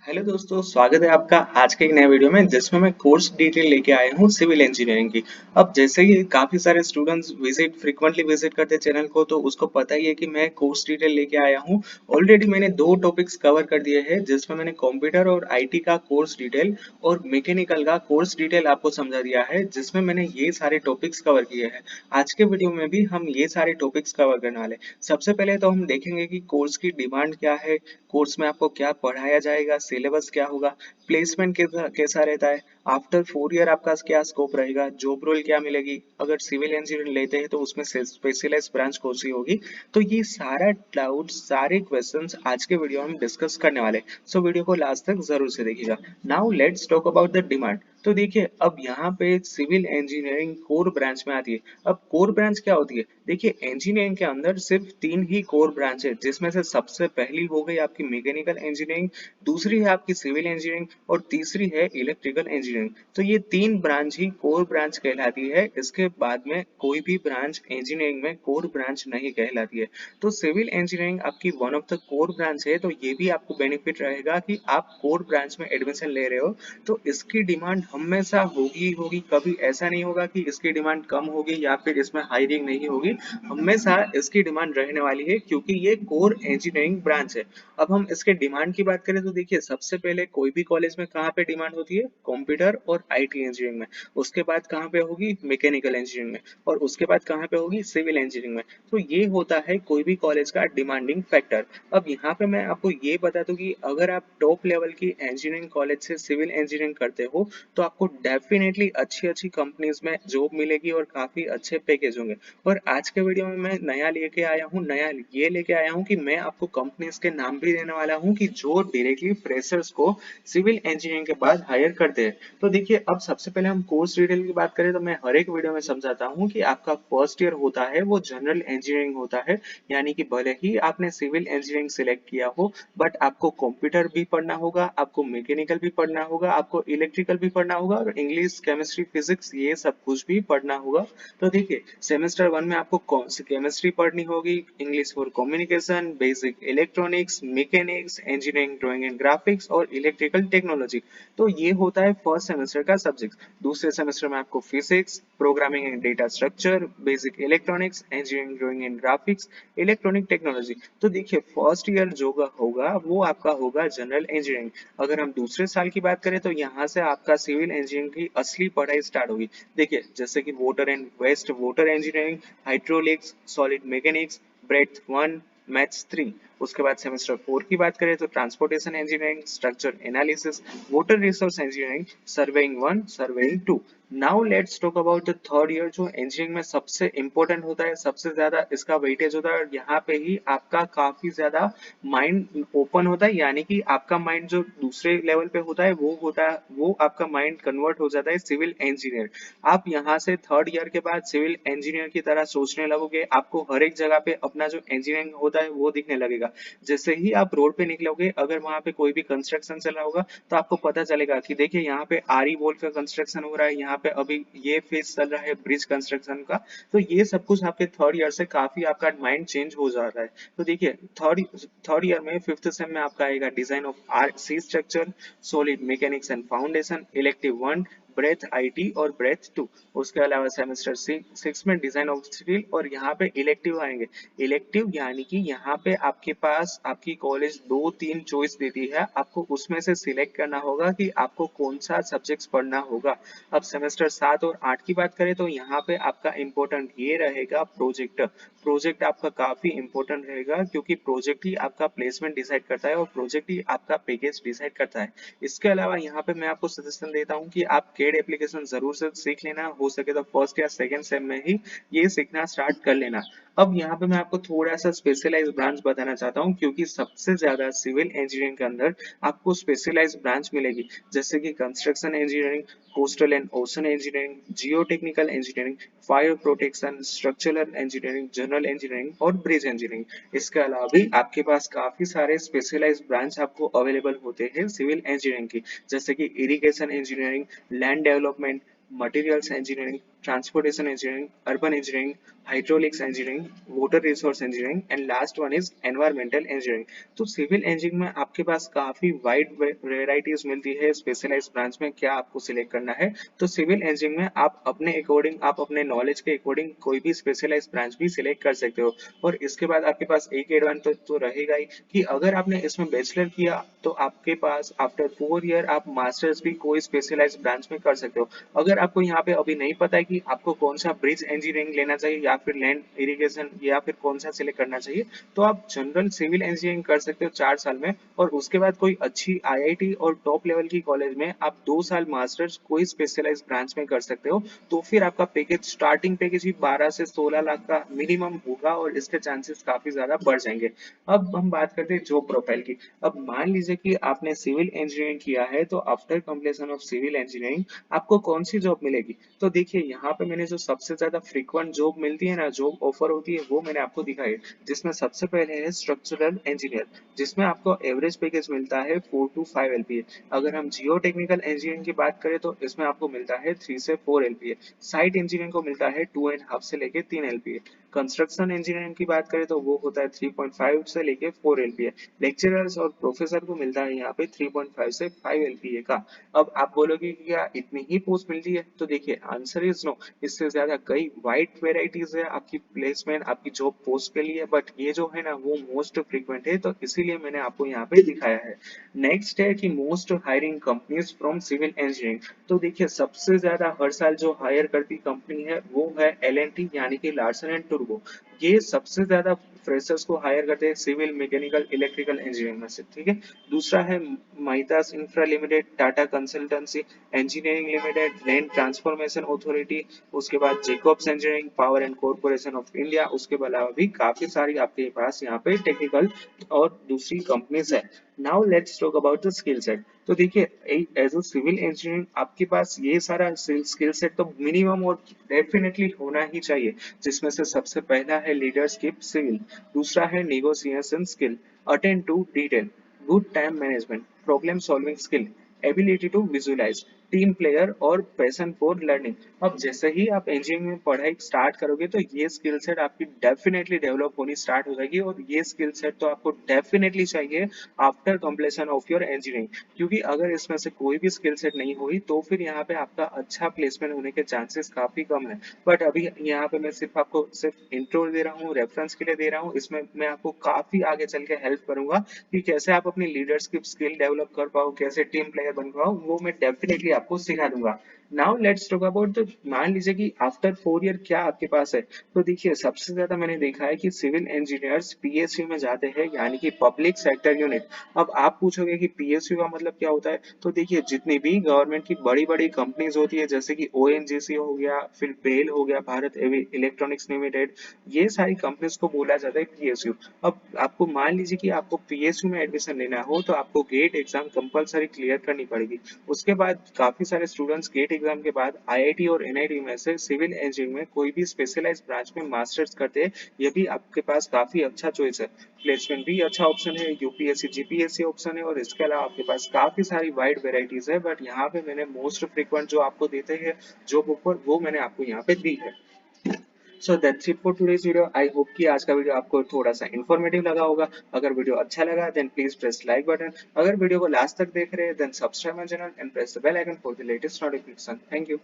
Hello दोस्तों, स्वागत है आपका आज के एक नए वीडियो में जिसमें मैं कोर्स डिटेल लेके आया हूँ सिविल इंजीनियरिंग की। अब जैसे ही काफी सारे स्टूडेंट्स फ्रीक्वेंटली विजिट करते हैं चैनल को, तो उसको पता ही है कि मैं कोर्स डिटेल लेके आया हूँ। ऑलरेडी मैंने दो टॉपिक्स कवर कर दिए हैं जिसमें मैंने कंप्यूटर और आईटी का कोर्स डिटेल और मैकेनिकल का कोर्स डिटेल आपको समझा दिया है, जिसमें मैंने ये सारे टॉपिक्स कवर किए हैं। आज के वीडियो में भी हम ये सारे टॉपिक्स कवर करने वाले हैं। सबसे पहले तो हम देखेंगे कि कोर्स की डिमांड क्या है, कोर्स में आपको क्या पढ़ाया जाएगा, सिलेबस क्या होगा, प्लेसमेंट कैसा कैसा रहता है, आफ्टर 4 ईयर आपका क्या स्कोप रहेगा, जॉब रोल क्या मिलेगी, अगर सिविल इंजीनियर लेते हैं तो उसमें स्पेशलाइज ब्रांच कौन सी होगी। तो ये सारा डाउट, सारे क्वेश्चंस आज के वीडियो में हम डिस्कस करने वाले हैं। सो वीडियो को लास्ट तक जरूर से देखिएगा। Now let's talk about the demand. तो देखिए, अब यहाँ पे सिविल इंजीनियरिंग कोर ब्रांच में आती है। अब कोर ब्रांच क्या होती है? देखिए, इंजीनियरिंग के अंदर सिर्फ तीन ही कोर ब्रांच है, जिसमें से सबसे पहली हो गई आपकी मैकेनिकल इंजीनियरिंग, दूसरी है आपकी सिविल इंजीनियरिंग और तीसरी है इलेक्ट्रिकल इंजीनियरिंग। तो ये तीन ब्रांच ही कोर ब्रांच कहलाती है। इसके बाद में कोई भी ब्रांच इंजीनियरिंग में कोर ब्रांच नहीं कहलाती है। तो सिविल इंजीनियरिंग आपकी one of the core branch है, तो ये भी आपको बेनिफिट रहेगा कि आप कोर ब्रांच में एडमिशन ले रहे हो। तो इसकी डिमांड हमेशा होगी ही होगी, कभी ऐसा नहीं होगा कि इसकी डिमांड कम होगी या फिर इसमें हायरिंग नहीं होगी। हमेशा इसकी डिमांड रहने वाली है क्योंकि ये कोर इंजीनियरिंग ब्रांच है। अब हम इसके डिमांड की बात करें तो देखिए, सबसे पहले कोई भी कॉलेज में कहाँ पे डिमांड होती है? कंप्यूटर और आईटी इंजीनियरिंग में। उसके बाद कहाँ पे होगी? मैकेनिकल इंजीनियरिंग में। और उसके बाद कहाँ पे होगी? सिविल इंजीनियरिंग में। तो ये होता है कोई भी कॉलेज का डिमांडिंग फैक्टर। अब यहाँ पे मैं आपको ये बता दूं कि अगर आप टॉप लेवल की इंजीनियरिंग कॉलेज से सिविल इंजीनियरिंग करते हो तो आपको डेफिनेटली अच्छी अच्छी कंपनीज में जॉब मिलेगी और काफी अच्छे पैकेज होंगे। और आज के वीडियो में मैं नया ये लेके आया हूँ कि मैं आपको कंपनीज के नाम भी देने वाला हूँ कि जो डायरेक्टली फ्रेशर्स को सिविल इंजीनियरिंग के बाद हायर करते हैं। तो देखिए, अब सबसे पहले हम कोर्स डिटेल की बात करें तो मैं हर एक वीडियो में समझाता हूँ कि आपका फर्स्ट ईयर होता है वो जनरल इंजीनियरिंग होता है। यानी कि भले ही आपने सिविल इंजीनियरिंग सिलेक्ट किया हो, बट आपको कंप्यूटर भी पढ़ना होगा, आपको मैकेनिकल भी पढ़ना होगा, आपको इलेक्ट्रिकल भी पढ़ना होगा और इंग्लिश, केमिस्ट्री, फिजिक्स ये सब कुछ भी पढ़ना होगा। तो देखिए, सेमेस्टर वन में आपको कौन सी केमिस्ट्री पढ़नी होगी, English for communication, basic electronics, mechanics, engineering drawing and graphics और इलेक्ट्रिकल टेक्नोलॉजी। तो ये होता है फर्स्ट सेमेस्टर का सब्जेक्ट। दूसरे सेमेस्टर में आपको physics, programming and data structure, basic electronics, engineering drawing and graphics, electronic technology. तो देखिए, फर्स्ट ईयर जो होगा वो आपका होगा जनरल इंजीनियरिंग। अगर हम दूसरे साल की बात करें तो यहाँ से आपका सिविल इंजीनियरिंग की असली पढ़ाई स्टार्ट होगी। देखिए, जैसे कि water and waste water engineering, hydraulics, solid mechanics, breadth one, maths three. उसके बाद सेमेस्टर फोर की बात करें तो transportation engineering, structure analysis, water resource engineering, surveying one, surveying two. Now let's talk about the third year, जो engineering में सबसे important होता है, सबसे ज्यादा इसका वेटेज होता है और यहाँ पे ही आपका काफी ज्यादा माइंड ओपन होता है। यानी कि आपका माइंड जो दूसरे लेवल पे होता है वो आपका माइंड कन्वर्ट हो जाता है सिविल इंजीनियर। आप यहाँ से थर्ड ईयर के बाद सिविल इंजीनियर की तरह सोचने लगोगे। आपको हर एक जगह पे अपना जो इंजीनियरिंग होता है वो दिखने लगेगा। जैसे ही आप रोड पे निकलोगे, अगर वहां पे कोई भी कंस्ट्रक्शन चल रहा होगा तो आपको पता चलेगा कि देखिए, यहाँ पे आरी वॉल का कंस्ट्रक्शन हो रहा है, यहाँ पे अभी ये फेज चल रहा है ब्रिज कंस्ट्रक्शन का। तो ये सब कुछ आपके थर्ड ईयर से काफी आपका माइंड चेंज हो जाता है। तो देखिए, थर्ड थर्ड ईयर में फिफ्थ सेम में आपका आएगा design of R C structure, solid mechanics and foundation, elective one, breadth IT और ब्रेथ टू। उसके अलावा सेमेस्टर सिक्स में डिजाइन ऑफ स्टील और यहाँ पे इलेक्टिव आएंगे। इलेक्टिव यानी कि यहाँ पे आपके पास आपकी कॉलेज दो तीन चॉइस देती है, आपको उसमें से सिलेक्ट करना होगा कि आपको कौन सा सब्जेक्ट्स पढ़ना होगा। अब सेमेस्टर सात और आठ की बात करें तो यहाँ पे आपका इम्पोर्टेंट ये रहेगा प्रोजेक्ट। प्रोजेक्ट आपका काफी इंपॉर्टेंट रहेगा क्योंकि प्रोजेक्ट ही आपका प्लेसमेंट डिसाइड करता है और प्रोजेक्ट ही आपका पैकेज डिसाइड करता है। इसके अलावा यहाँ पे मैं आपको सजेशन देता हूँ कि आप केड एप्लीकेशन जरूर से सीख लेना, हो सके तो फर्स्ट या सेकंड सेम में ही ये सीखना स्टार्ट कर लेना। अब यहाँ पे मैं आपको थोड़ा सा स्पेशलाइज ब्रांच बताना चाहता हूँ क्योंकि सबसे ज्यादा सिविल इंजीनियरिंग के अंदर आपको स्पेशलाइज ब्रांच मिलेगी, जैसे कि construction engineering, coastal and ocean engineering, Jio technical engineering, fire protection, structural engineering, general engineering और ब्रिज इंजीनियरिंग। इसके अलावा भी आपके पास काफी सारे स्पेशलाइज ब्रांच आपको अवेलेबल होते हैं सिविल इंजीनियरिंग की, जैसे कि irrigation engineering, land development, materials engineering, transportation engineering, urban engineering, hydraulics engineering, water resource engineering, and last one is environmental engineering. तो सिविल इंजीनियरिंग में आपके पास काफी वाइड वेराइटीज मिलती है, स्पेशलाइज ब्रांच में क्या आपको सिलेक्ट करना है। तो सिविल इंजीनियरिंग में आप अपने अकॉर्डिंग, आप अपने नॉलेज के अकॉर्डिंग कोई भी स्पेशलाइज ब्रांच भी सिलेक्ट कर सकते हो। और इसके बाद आपके पास एक एडवांटेज तो रहेगा ही कि अगर आपने इसमें बैचलर किया तो आपके पास आफ्टर 4 ईयर आप मास्टर्स भी कोई स्पेशलाइज ब्रांच में कर सकते हो। अगर आपको यहाँ पे अभी नहीं पता है कि आपको कौन सा ब्रिज इंजीनियरिंग लेना चाहिए या फिर लैंड इरिगेशन या फिर कौन सा सिलेक्ट करना चाहिए, तो आप जनरल सिविल इंजीनियरिंग कर सकते हो 4 साल में। और उसके बाद कोई अच्छी आईआईटी और टॉप लेवल की कॉलेज में आप 2 साल मास्टर्स कोई स्पेशलाइज ब्रांच में कर सकते हो। तो फिर आपका पैकेज, स्टार्टिंग पैकेज ही 12 से 16 लाख का मिनिमम होगा और इसके चांसेस काफी ज्यादा बढ़ जाएंगे। अब हम बात करते हैं जॉब प्रोफाइल की। अब मान लीजिए कि आपने सिविल इंजीनियरिंग किया है, तो after completion of civil engineering आपको कौन सी जॉब मिलेगी। तो देखिए यहाँ पे मैंने जो सबसे ज्यादा फ्रीक्वेंट जॉब मिलती है ना, जॉब ऑफर होती है, वो मैंने आपको दिखाई है। जिसमें सबसे पहले है स्ट्रक्चरल इंजीनियर, जिसमें आपको एवरेज पैकेज मिलता है 4 to 5 LPA। अगर हम जियो टेक्निकल इंजीनियरिंग की बात करें तो इसमें आपको मिलता है 3 से 4 LPA। साइट इंजीनियरिंग को मिलता है 2.5 से लेके 3 LPA। कंस्ट्रक्शन इंजीनियरिंग की बात करें तो वो होता है 3.5 से लेके 4 LPA। लेक्चरर्स और प्रोफेसर को मिलता है यहाँ पे 3.5 से 5 LPA का। अब आप बोलोगे कि क्या इतनी ही पोस्ट मिलती है, तो देखिए आंसर इज नो। इससे ज्यादा कई वाइड वेराइटीज है आपकी प्लेसमेंट, आपकी जॉब पोस्ट के लिए, बट ये जो है ना वो मोस्ट फ्रीक्वेंट है, तो इसीलिए मैंने आपको यहाँ पे दिखाया है। नेक्स्ट है कि most hiring companies from civil engineering. तो देखिए सबसे ज्यादा हर साल जो हायर करती कंपनी है वो है L&T, यानी कि लार्सन एंड टूब्रो। ये सबसे ज्यादा फ्रेशर्स को हायर करते हैं सिविल, मैकेनिकल, इलेक्ट्रिकल इंजीनियरिंग में से, ठीक है। दूसरा है महितास infra limited, Tata consultancy engineering limited, land transformation authority, उसके बाद Jacobs engineering, power and corporation of India. उसके अलावा भी काफी सारी आपके पास यहाँ पे टेक्निकल और दूसरी कंपनीज है। Now let's talk about the skill set. तो देखिए एज अ सिविल इंजीनियर आपके पास ये सारा स्किल सेट तो मिनिमम और डेफिनेटली होना ही चाहिए। जिसमें से सबसे पहला है लीडरशिप स्किल, दूसरा है negotiation skill, attend to detail, good time management, problem solving skill, ability to visualise, team player और पैशन फॉर लर्निंग। अब जैसे ही आप इंजीनियरिंग में पढ़ाई स्टार्ट करोगे तो ये स्किल सेट आपकी डेफिनेटली डेवलप होनी स्टार्ट हो जाएगी, और ये स्किल सेट तो आपको डेफिनेटली चाहिए after completion of your engineering. क्योंकि अगर इसमें से कोई भी स्किल सेट नहीं हुई तो फिर यहाँ पे आपका अच्छा प्लेसमेंट होने के चांसेस काफी कम है। बट अभी यहाँ पे मैं सिर्फ आपको सिर्फ इंट्रो दे रहा हूँ, रेफरेंस के लिए दे रहा हूँ। इसमें मैं आपको काफी आगे चल के हेल्प करूंगा कि कैसे आप अपनी लीडरशिप स्किल डेवलप कर पाओ, कैसे टीम प्लेयर बन पाओ, वो मैं डेफिनेटली आपको सिखा दूंगा। नाउ लेट्स टॉक अबाउट, तो मान लीजिए कि आफ्टर 4 ईयर क्या आपके पास है। तो देखिए सबसे ज्यादा मैंने देखा है कि सिविल इंजीनियर्स पीएसयू में जाते हैं, यानी कि पब्लिक सेक्टर यूनिट। अब आप पूछोगे कि पीएसयू का मतलब क्या होता है, तो देखिए जितनी भी गवर्नमेंट की बड़ी बड़ी कंपनीज होती है, जैसे कि ओएनजीसी हो गया, फिर बेल हो गया, भारत इलेक्ट्रॉनिक्स लिमिटेड, ये सारी कंपनीज को बोला जाता है पीएसयू। अब आपको मान लीजिए कि आपको पीएसयू में एडमिशन लेना हो तो आपको गेट एग्जाम कंपलसरी क्लियर करनी पड़ेगी। उसके बाद काफी सारे स्टूडेंट्स गेट एग्जाम के बाद आईआईटी और एनआईटी में से सिविल इंजीनियरिंग में कोई भी स्पेशलाइज्ड ब्रांच में मास्टर्स करते हैं। ये भी आपके पास काफी अच्छा चॉइस है, प्लेसमेंट भी अच्छा ऑप्शन है, यूपीएससी जीपीएससी ऑप्शन है, और इसके अलावा आपके पास काफी सारी वाइड वेराइटीज है। बट यहाँ पे मैंने मोस्ट फ्रीक्वेंट जो आपको देते हैं जॉब ऑफर, वो मैंने आपको यहाँ पे दी है। So that's it for today's video. I hope कि आज का वीडियो आपको थोड़ा सा इन्फॉर्मेटिव लगा होगा। अगर वीडियो अच्छा लगा then please press like button. अगर वीडियो को लास्ट तक देख रहे हैं then subscribe my channel and press the bell icon for the latest notification. Thank you.